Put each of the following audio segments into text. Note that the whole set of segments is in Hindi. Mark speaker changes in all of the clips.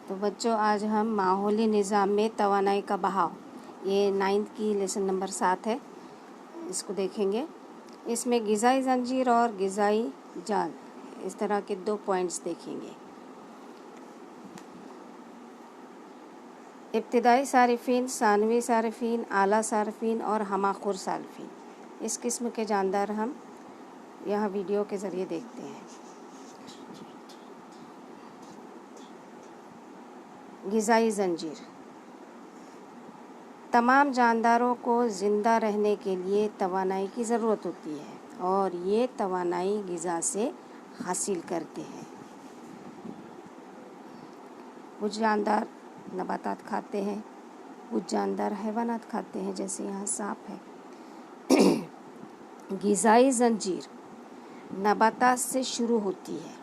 Speaker 1: तो बच्चों, आज हम माहौली निज़ाम में तवानाई का बहाव, ये 9th की लेसन नंबर 7 है, इसको देखेंगे। इसमें ग़िज़ाई ज़ंजीर और ग़िज़ाई जाल, इस तरह के 2 पॉइंट्स देखेंगे। इब्तिदाई सारिफीन, सानवी सारिफीन, आला सारिफीन और हमाखुर सारिफीन, इस किस्म के जानदार हम यह वीडियो के ज़रिए देखते हैं। ग़िज़ाई ज़ंजीर तमाम जानदारों को ज़िंदा रहने के लिए तवानाई की ज़रूरत होती है और ये तवानाई ग़िज़ा से हासिल करते हैं। कुछ जानदार नबातात खाते हैं, कुछ जानदार हैवानात खाते हैं, जैसे यहाँ सांप है। ग़िज़ाई ज़ंजीर नबातात से शुरू होती है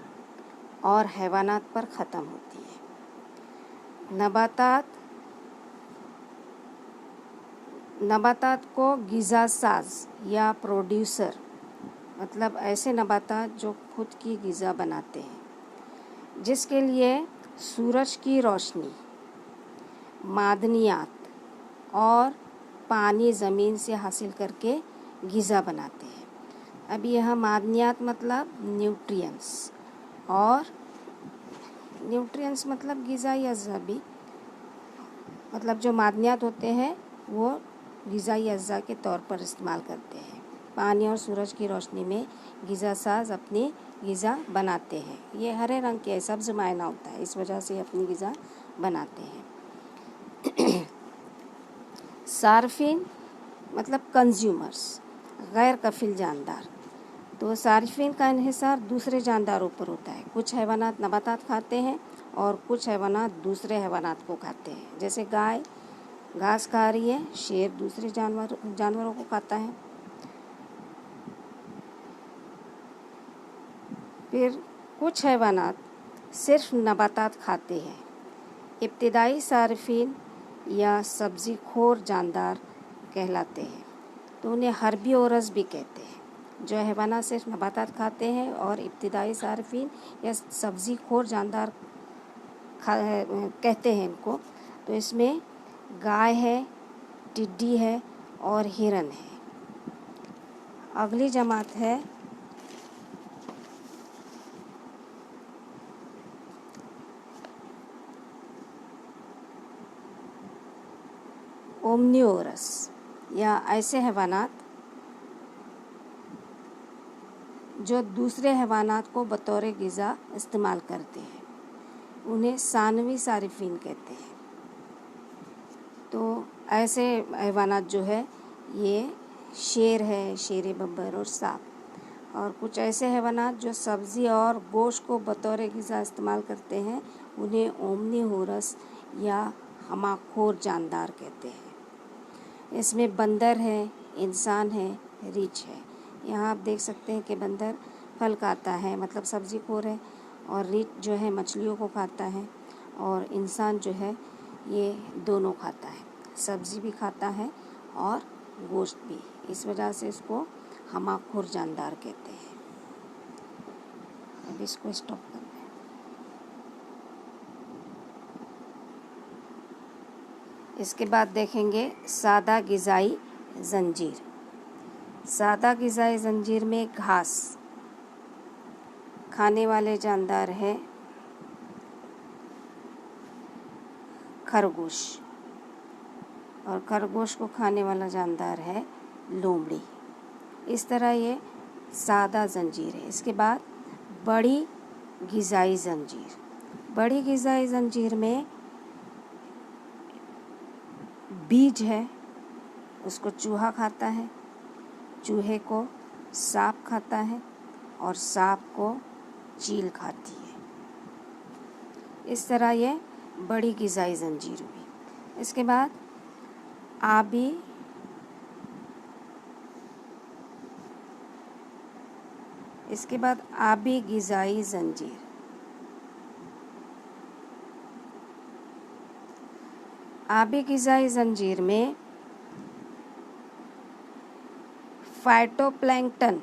Speaker 1: और हैवानात पर ख़त्म होती है। नबातात को ग़िज़ा साज या प्रोड्यूसर, मतलब ऐसे नबातात जो खुद की ग़िज़ा बनाते हैं, जिसके लिए सूरज की रोशनी, मादनियात और पानी ज़मीन से हासिल करके ग़िज़ा बनाते हैं। अब यह मादनियात मतलब न्यूट्रिएंट्स, और न्यूट्रिएंट्स मतलब ग़िज़ाई अज़्ज़ा भी, मतलब जो मादनियात होते हैं वो ग़िज़ाई अज़्ज़ा के तौर पर इस्तेमाल करते हैं। पानी और सूरज की रोशनी में ग़िज़ा साज अपनी ग़िज़ा बनाते हैं। ये हरे रंग के सब्ज़ मायना होता है, इस वजह से अपनी ग़िज़ा बनाते हैं। सार्फिन मतलब कंज्यूमर्स, गैर कफिल जानदार। तो सार्फिन का इन्हिसार दूसरे जानदारों पर होता है। कुछ हैवानात नबातात खाते हैं और कुछ हैवानात दूसरे हैवानात को खाते हैं। जैसे गाय घास खा रही है, शेर दूसरे जानवरों को खाता है। फिर कुछ हैवानात सिर्फ नबातात खाते हैं। इब्तिदाई सारिफीन या सब्ज़ी खोर जानदार कहलाते हैं, तो उन्हें हर्बीवोरस भी कहते हैं। जो हैवानात सिर्फ नबातात खाते हैं और इब्तिदाई सारिफीन या सब्ज़ी खोर जानदार कहते हैं इनको, तो इसमें गाय है, टिड्डी है और हिरन है। अगली जमात है ओमनिवोरस, या ऐसे हैवानात जो दूसरे हैवानात को बतौर ग़िज़ा इस्तेमाल करते हैं, उन्हें सानवी सारिफीन कहते हैं। तो ऐसे हैवानात जो है ये शेर है, शेर बब्बर और सांप। और कुछ ऐसे हैवानात जो सब्ज़ी और गोश्त को बतौर ग़िज़ा इस्तेमाल करते हैं, उन्हें ओमनिवोरस या हमाखोर जानदार कहते हैं। इसमें बंदर है, इंसान है, रीछ है। यहाँ आप देख सकते हैं कि बंदर फल खाता है, मतलब सब्ज़ी खोर है, और रीछ जो है मछलियों को खाता है, और इंसान जो है ये दोनों खाता है, सब्ज़ी भी खाता है और गोश्त भी। इस वजह से इसको हमाखोर जानदार कहते हैं। अब इसको स्टॉप करना है। इसके बाद देखेंगे सादा ग़िज़ाई ज़ंजीर। सादा ग़िज़ाई ज़ंजीर में घास खाने वाले जानदार हैं खरगोश, और खरगोश को खाने वाला जानदार है लोमड़ी। इस तरह ये सादा ज़ंजीर है। इसके बाद बड़ी ग़िज़ाई ज़ंजीर। बड़ी ग़िज़ाई ज़ंजीर में बीज है, उसको चूहा खाता है, चूहे को सांप खाता है और सांप को चील खाती है। इस तरह ये बड़ी ग़िज़ाई ज़ंजीर हुई। इसके बाद आबी ग़िज़ाई ज़ंजीर। आबी ग़िज़ाई ज़ंजीर में फाइटोप्लैंक्टन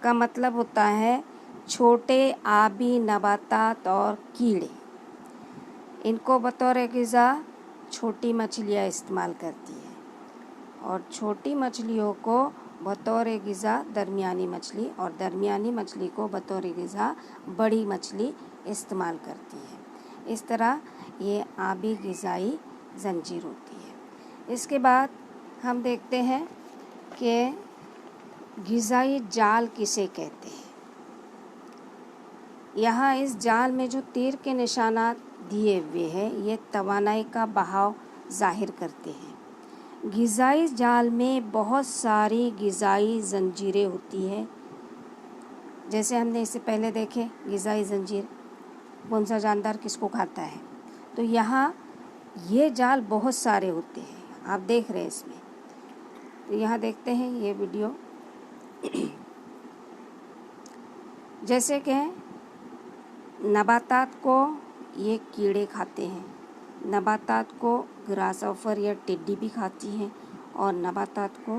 Speaker 1: का मतलब होता है छोटे आबी नबातात और कीड़े। इनको बतौर ग़िज़ा छोटी मछलियाँ इस्तेमाल करती है और छोटी मछलियों को बतौर ग़िज़ा दरमियानी मछली और दरमियानी मछली को बतौर ग़िज़ा बड़ी मछली इस्तेमाल करती है। इस तरह ये आबी ग़िज़ाई ज़ंजीर होती है। इसके बाद हम देखते हैं कि ग़िज़ाई जाल किसे कहते हैं। यहाँ इस जाल में जो तीर के निशानात दिए हुए हैं ये तवानाई का बहाव ज़ाहिर करते हैं। ग़िज़ाई जाल में बहुत सारी ग़िज़ाई ज़ंजीरें होती है। जैसे हमने इससे पहले देखे ग़िज़ाई ज़ंजीर, कौन सा जानदार किसको खाता है। तो यहाँ ये जाल बहुत सारे होते हैं, आप देख रहे हैं इसमें। तो यहाँ देखते हैं ये वीडियो। जैसे कि नबातात को ये कीड़े खाते हैं, नबातात को ग्रासहॉपर या टिड्डी भी खाती हैं और नबातात को